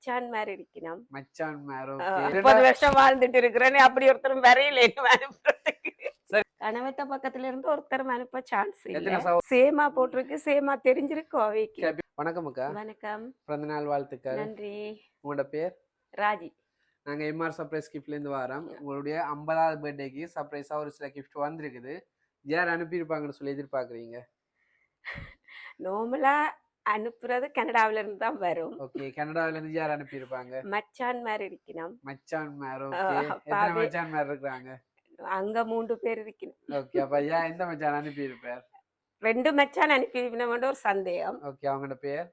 மச்சான் மாதிரி இருக்கணும். மச்சான் மேர். 30 வருஷம் வாழ்ந்துட்டு இருக்கிறேன்னு அப்படி ஒருத்தரும் வரையில அனுப்புறதுக்கு. கணவத்த பக்கத்துல இருந்து ஒருத்தரும் அனுப்ப சான்ஸ் இல்ல. சேமா போட்டிருக்கு, சேமா தெரிஞ்சிருக்கும் அவைக்கு. வணக்கம் அக்கா. வணக்கம். பிறந்த நாள் வாழ்த்துக்கள். நன்றி. உங்களோட பேர்? ராஜி. நாங்க எம்ஆர் சர்ப்ரைஸ் கிஃப்ட்ல இருந்து வரோம். உங்களுடைய 50வது பர்த்டேக்கு சர்ப்ரைஸா ஒரு சில கிஃப்ட் வந்திருக்குது. யார் அனுப்பியிருப்பாங்கன்னு சொல்லி எதிர்பார்க்குறீங்க? நார்மலா அனுப்புறது கனடாவில இருந்து தான் வரும். ஓகே, கனடாவில இருந்து யார் அனுப்பியிருப்பாங்க? மச்சான் மாதிரி இருக்கணும். மச்சான் மேர். ஓகே, எத்தனை மச்சான் மேர் இருக்காங்க? அங்க 3 பேர் இருக்கணும். ஓகே, அப்ப ஏன் எந்த மச்சான் அனுப்பியிருப்பார்? 2 மச்சான் அனுப்பியிருக்கணும்னு ஒரு சந்தேகம். ஓகே, அவங்களோட பேர்?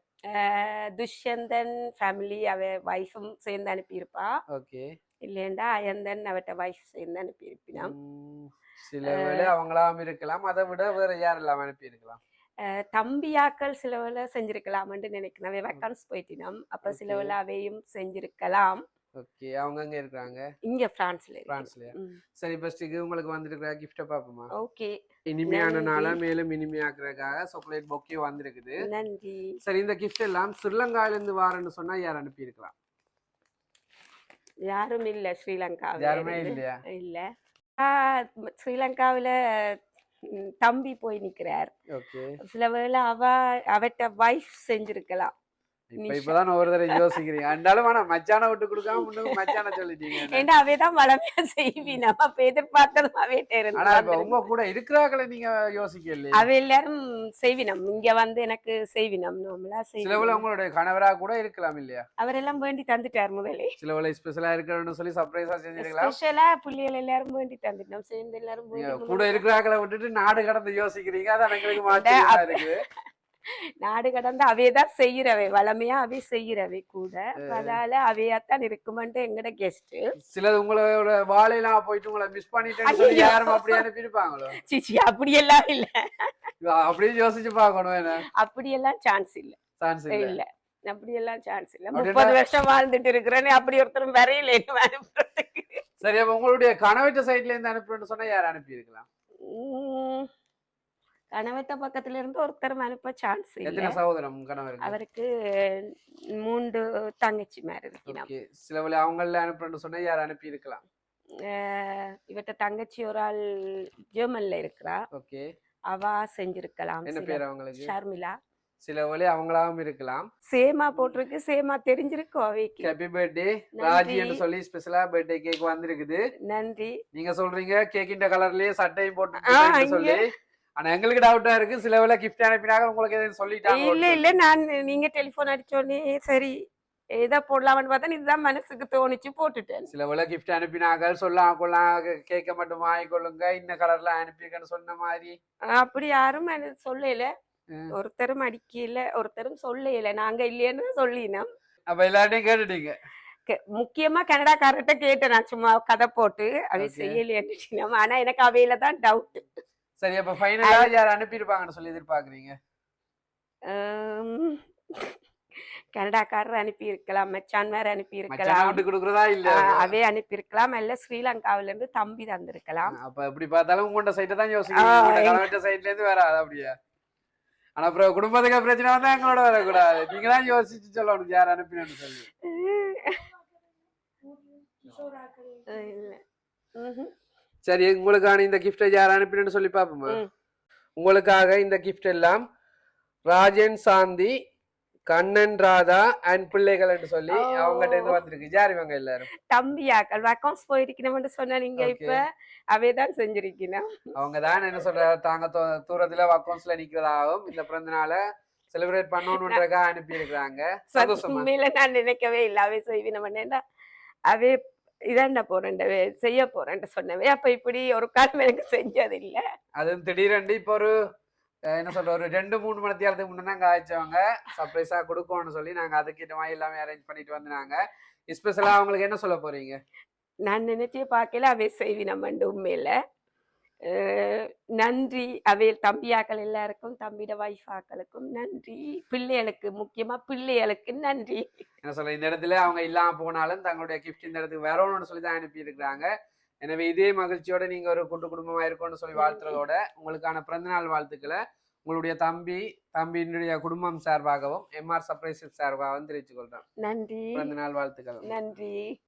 துஷ்யந்தன் ஃபேமிலி அவ வைஃபும் சேர்ந்து அனுப்பியிருப்பா. ஓகே. இல்லைண்டா அயந்தன் அவட்ட வைஃப் சேர்ந்து அனுப்பியிருப்பினாம். சில வேளை அவங்களாம் இருக்கலாம், அதை விட வேற யாரெல்லாம் அனுப்பியிருக்கலாம்? தம்பியாக்கள் சில வேலை செஞ்சிருக்கலாம்னு நினைக்கிறேன். அவை வேக்கன்ஸ் போயிட்டினோம். அப்ப சில வேலை அவையும் செஞ்சிருக்கலாம். ஓகே, அவங்க எங்க இருக்காங்க? இங்க பிரான்ஸ்ல. பிரான்ஸ்லயா? சரி, ஃபர்ஸ்ட் உங்களுக்கு வந்திருக்கிற கிஃப்ட பாப்போமா? ஓகே. இனிமையான நாளா மேலும் இனிமையாக்குறதுக்காக சாக்லேட் பொக்கே வந்திருக்குது. நன்றி. சரி, இந்த கிஃப்ட் எல்லாம் ஸ்ரீலங்கால இருந்து வாரன்னு சொன்னா யார் அனுப்பி இருக்கலாம்? யாரும் இல்ல ஸ்ரீலங்காவில. யாருமே இல்லையா? இல்ல. ஸ்ரீலங்காவில தம்பி போய் நிக்கிறார். ஓகே. சில வேளை அவட்ட வைஃப் செஞ்சிருக்கலாம். இப்பதான் ஒரு தடவை யோசிக்கிறீங்க. அண்டாலும் ஆனா மச்சான விட்டு கொடுக்காம முன்னுக்கு மச்சான சொல்லிட்டீங்க. ஏண்டா அவைதான் வளமையா செய்வி, நம்ம அப்ப எதிர்பார்த்ததும் அவையிட்ட இருந்து. ஆனா இப்ப உங்க கூட இருக்கிறாங்களே நீங்க யோசிக்கல. அவ எல்லாரும் செய்வினம், இங்க வந்து எனக்கு செய்வினம் நார்மலா செய்வி. சில வேளை உங்களுடைய கணவரா கூட இருக்கலாம் இல்லையா? அவரெல்லாம் வேண்டி தந்துட்டார் முதலே. சில வேளை ஸ்பெஷலா இருக்கணும்னு சொல்லி சர்ப்ரைஸா செஞ்சிருக்கலாம். ஸ்பெஷலா புள்ளிகள் எல்லாரும் வேண்டி தந்துட்டோம். சேர்ந்து எல்லாரும் கூட இருக்கிறாங்கள விட்டுட்டு நாடு கடந்து யோசிக்கிறீங்க. அதான் எங்களுக்கு மாற்றமா இருக்கு. நாடு கடந்து அவையதான் செய்யறவை, வளமையா அவை செய்யறவை கூட. அதனால அவையாத்தான் இருக்குமென்று எங்கட கெஸ்ட். சிலது உங்களோட வாழையெல்லாம் போயிட்டு உங்களை மிஸ் பண்ணிட்டு யாரும் அப்படி அனுப்பியிருப்பாங்களோ? சிச்சி, அப்படியெல்லாம் இல்ல. அப்படியே யோசிச்சு பாக்கணும். அப்படியெல்லாம் சான்ஸ் இல்ல. சான்ஸ் இல்ல. அப்படியெல்லாம் சான்ஸ் இல்ல. 30 வருஷம் வாழ்ந்துட்டு இருக்கிறேன்னு அப்படி ஒருத்தரும் வரையில அனுப்புறதுக்கு. சரி, அப்ப உங்களுடைய கணவட்ட சைட்ல இருந்து அனுப்புறேன்னு சொன்னா யார் அனுப்பி இருக்கலாம்? கணவத்த பக்கத்துல இருந்து ஒருத்தரும் அனுப்ப சான்ஸ் இல்ல. எத்தனை சகோதரம் கணவருக்கு? அவருக்கு 3 தங்கச்சி மாதிரி இருக்கணும். சில வேளை அவங்கள அனுப்புறேன்னு சொன்னா யார் அனுப்பி இருக்கலாம்? இவட்ட தங்கச்சி ஒரு ஆள் ஜெர்மன்ல இருக்கிறா. ஓகே. அவ செஞ்சிருக்கலாம். என்ன பேர் அவங்களுக்கு? ஷர்மிளா. சில வேளை அவங்களாவும் இருக்கலாம். சேமா போட்டிருக்கு, சேமா தெரிஞ்சிருக்கும் அவைக்கு. ஹாப்பி பர்த்டே ராஜி என்று சொல்லி ஸ்பெஷலா பர்த்டே கேக் வந்திருக்குது. நன்றி. நீங்க சொல்றீங்க கேக்கின் கலர்லயே சட்டையும் போட்டு சொல்லி. ஆனா எங்களுக்கு டவுட்டா இருக்கு, சில வேளை கிஃப்ட் அனுப்பினாங்க உங்களுக்கு எதுவும் சொல்லிட்டாங்க? இல்ல, நான் நீங்க டெலிபோன் அடிச்சோடனே சரி ஏதா போடலாம்னு பார்த்தா இதுதான் மனசுக்கு தோணிச்சு போட்டுட்டேன். சில வேளை கிஃப்ட் அனுப்பினாங்க சொல்லலாம் கொள்ளலாம், கேக்க மட்டும் வாங்கிக்கொள்ளுங்க இந்த கலர்ல அனுப்பிக்கன்னு சொன்ன மாதிரி. அப்படி யாரும் சொல்லல, ஒருத்தரும் அடிக்கல, ஒருத்தரும் சொல்லல. நாங்க இல்லையன்னு சொல்லினோம். அப்ப எல்லார்ட்டையும் கேட்டுட்டீங்க? முக்கியமா கனடாக்காரர்கிட்ட கேட்டேன் நான், சும்மா கதை போட்டு அவை செய்யலைன்னு. ஆனா எனக்கு அவையில தான் டவுட். சரி, அப்ப ஃபைனலா யார் அனுப்பியிருப்பாங்கன்னு சொல்லி எதிர்பார்க்குறீங்க? கனடாக்காரர் அனுப்பி இருக்கலாம், மச்சான் வேற அனுப்பி இருக்கலாம், விட்டு கொடுக்குறதா இல்ல அவே அனுப்பி இருக்கலாம், இல்ல ஸ்ரீலங்காவில இருந்து தம்பி தந்திருக்கலாம். அப்ப எப்படி பார்த்தாலும் உங்களோட சைட்டை தான் யோசிக்கிறீங்க, சைட்ல இருந்து வராது அப்படியா? ஆனா அப்புறம் குடும்பத்துக்கு பிரச்சனை வந்தா எங்களோட வரக்கூடாது. நீங்க தான் யோசிச்சு சொல்லணும் யார் அனுப்பினு சொல்லி. சரி, உங்களுக்கான இந்த கிஃப்டை யார் அனுப்பினு சொல்லி பாப்போமா? உங்களுக்காக இந்த கிஃப்ட் எல்லாம் ராஜன் சாந்தி, கண்ணன் ராதா அண்ட் பிள்ளைகள் என்று சொல்லி அவங்ககிட்ட இருந்து வந்திருக்கு. யார் இவங்க எல்லாரும்? தம்பியாக்கள் அக்கௌண்ட்ஸ் போயிருக்கணும்னு சொன்னா நீங்க இப்ப அவைதான் செஞ்சிருக்கணும். அவங்க தான் என்ன சொல்ற, தாங்க தூரத்துல அக்கௌண்ட்ஸ்ல நிக்கிறதாகவும் இந்த பிறந்த நாளை செலிப்ரேட் பண்ணணும்ன்றதுக்காக அனுப்பி இருக்கிறாங்க. உண்மையில நான் நினைக்கவே இல்லை அவை செய்வினேன்டா, அவே இதாண்ட போறேன் செய்ய போறேன் சொன்னவே. அப்ப இப்படி ஒரு காலம் எனக்கு செஞ்சது இல்ல. அது திடீரெண்டு இப்ப ஒரு என்ன சொல்ற ஒரு 2-3 மணி நேரத்துக்கு முன்னதான் காய்ச்சவங்க சர்ப்ரைஸா கொடுக்கணும்னு சொல்லி நாங்க அதுக்கிட்ட மாதிரி எல்லாமே அரேஞ்ச் பண்ணிட்டு வந்தாங்க. ஸ்பெஷலா அவங்களுக்கு என்ன சொல்ல போறீங்க? நான் நினைச்சே பார்க்கல அவை செய்வினம் உண்மையில. நன்றி அவை தம்பியாக்கள் எல்லாருக்கும், தம்பியோட வைஃப் ஆக்களுக்கும் நன்றி, பிள்ளைகளுக்கு முக்கியமா பிள்ளைகளுக்கு நன்றி. என்ன சொல்ற, இந்த இடத்துல அவங்க இல்லாம போனாலும் தங்களுடைய கிஃப்ட் இந்த இடத்துக்கு வரணும்னு சொல்லி தான் அனுப்பி இருக்கிறாங்க. எனவே இதே மகிழ்ச்சியோட நீங்க ஒரு கூட்டு குடும்பமா இருக்கும்னு சொல்லி வாழ்த்துறதோட உங்களுக்கான பிறந்தநாள் வாழ்த்துக்களை உங்களுடைய தம்பியினுடைய குடும்பம் சார்பாகவும் எம்ஆர் சர்ப்ரைஸ் சார்பாகவும் தெரிவித்துக் கொள்றேன். நன்றி. பிறந்த நாள் வாழ்த்துக்கள். நன்றி.